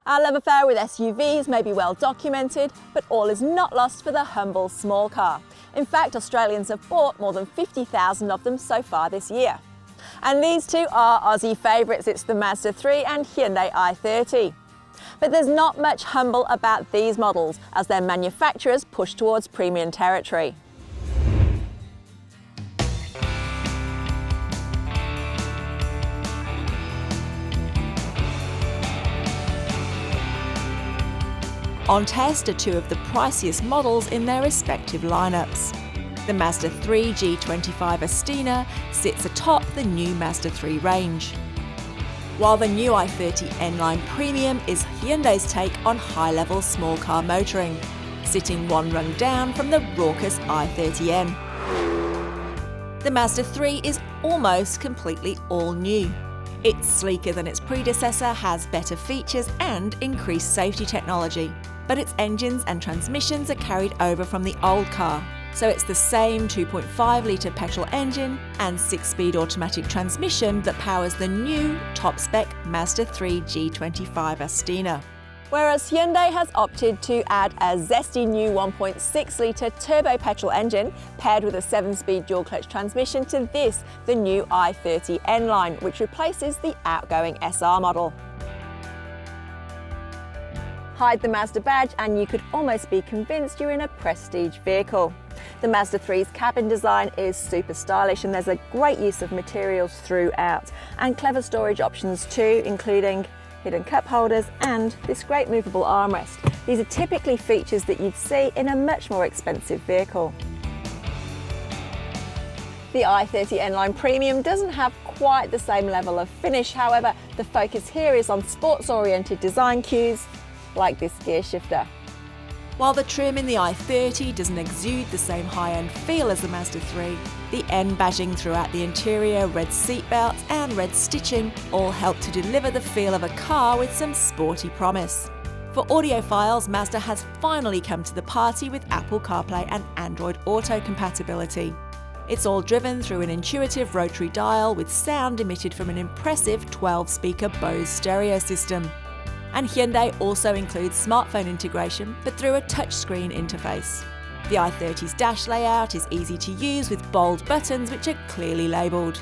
Our love affair with SUVs may be well documented, but all is not lost for the humble small car. In fact, Australians have bought more than 50,000 of them so far this year. And these two are Aussie favourites. It's the Mazda 3 and Hyundai i30. But there's not much humble about these models, as their manufacturers push towards premium territory. On test are two of the priciest models in their respective lineups. The Mazda 3 G25 Astina sits atop the new Mazda 3 range, while the new i30 N-Line Premium is Hyundai's take on high-level small car motoring, sitting one rung down from the raucous i30N. The Mazda 3 is almost completely all new. It's sleeker than its predecessor, has better features and increased safety technology, but its engines and transmissions are carried over from the old car. So it's the same 2.5-litre petrol engine and 6-speed automatic transmission that powers the new top-spec Mazda 3 G25 Astina. Whereas Hyundai has opted to add a zesty new 1.6-litre turbo petrol engine paired with a 7-speed dual-clutch transmission to this, the new i30 N-Line, which replaces the outgoing SR model. Hide the Mazda badge and you could almost be convinced you're in a prestige vehicle. The Mazda 3's cabin design is super stylish and there's a great use of materials throughout, and clever storage options too, including hidden cup holders and this great movable armrest. These are typically features that you'd see in a much more expensive vehicle. The i30 N-Line Premium doesn't have quite the same level of finish, however, the focus here is on sports-oriented design cues like this gear shifter. While the trim in the i30 doesn't exude the same high-end feel as the Mazda 3, the N badging throughout the interior, red seat belts and red stitching all help to deliver the feel of a car with some sporty promise. For audiophiles, Mazda has finally come to the party with Apple CarPlay and Android Auto compatibility. It's all driven through an intuitive rotary dial with sound emitted from an impressive 12-speaker Bose stereo system. And Hyundai also includes smartphone integration, but through a touchscreen interface. The i30's dash layout is easy to use with bold buttons which are clearly labelled.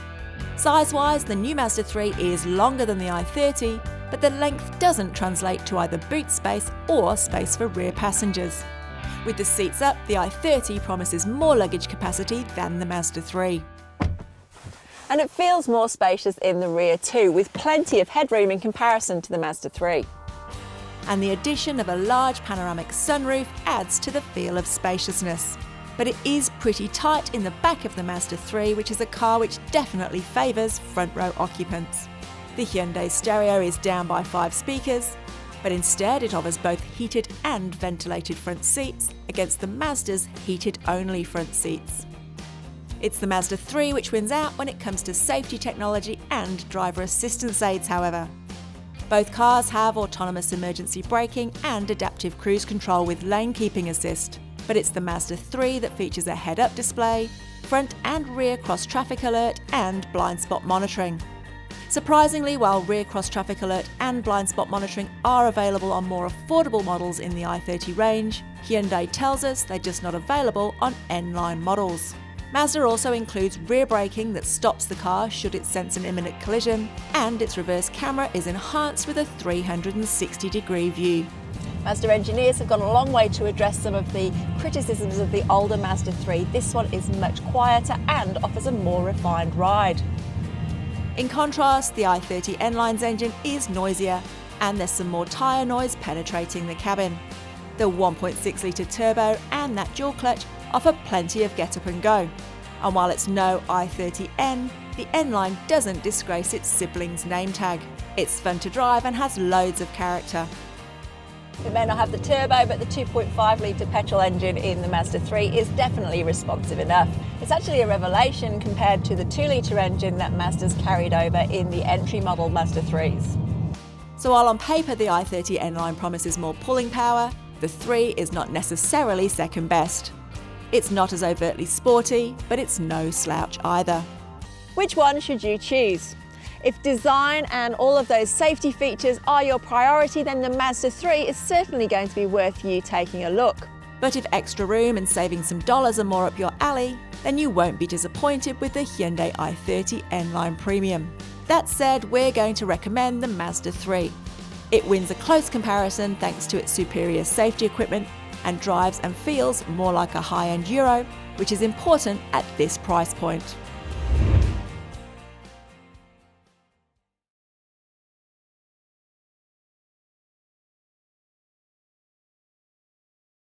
Size-wise, the new Mazda 3 is longer than the i30, but the length doesn't translate to either boot space or space for rear passengers. With the seats up, the i30 promises more luggage capacity than the Mazda 3. And it feels more spacious in the rear too, with plenty of headroom in comparison to the Mazda 3. And the addition of a large panoramic sunroof adds to the feel of spaciousness. But it is pretty tight in the back of the Mazda 3, which is a car which definitely favours front row occupants. The Hyundai stereo is down by 5 speakers, but instead it offers both heated and ventilated front seats against the Mazda's heated-only front seats. It's the Mazda 3 which wins out when it comes to safety technology and driver assistance aids, however. Both cars have autonomous emergency braking and adaptive cruise control with lane keeping assist, but it's the Mazda 3 that features a head-up display, front and rear cross-traffic alert and blind spot monitoring. Surprisingly, while rear cross-traffic alert and blind spot monitoring are available on more affordable models in the i30 range, Hyundai tells us they're just not available on N-Line models. Mazda also includes rear braking that stops the car should it sense an imminent collision, and its reverse camera is enhanced with a 360-degree view. Mazda engineers have gone a long way to address some of the criticisms of the older Mazda 3. This one is much quieter and offers a more refined ride. In contrast, the i30 N-Line's engine is noisier, and there's some more tyre noise penetrating the cabin. The 1.6-litre turbo and that dual clutch offer plenty of get up and go. And while it's no i30N, the N-Line doesn't disgrace its sibling's name tag. It's fun to drive and has loads of character. It may not have the turbo, but the 2.5-litre petrol engine in the Mazda 3 is definitely responsive enough. It's actually a revelation compared to the 2-litre engine that Mazda's carried over in the entry-model Mazda 3s. So while on paper the i30 N-Line promises more pulling power, the 3 is not necessarily second best. It's not as overtly sporty, but it's no slouch either. Which one should you choose? If design and all of those safety features are your priority, then the Mazda 3 is certainly going to be worth you taking a look. But if extra room and saving some dollars are more up your alley, then you won't be disappointed with the Hyundai i30 N-Line Premium. That said, we're going to recommend the Mazda 3. It wins a close comparison thanks to its superior safety equipment and drives and feels more like a high-end Euro, which is important at this price point.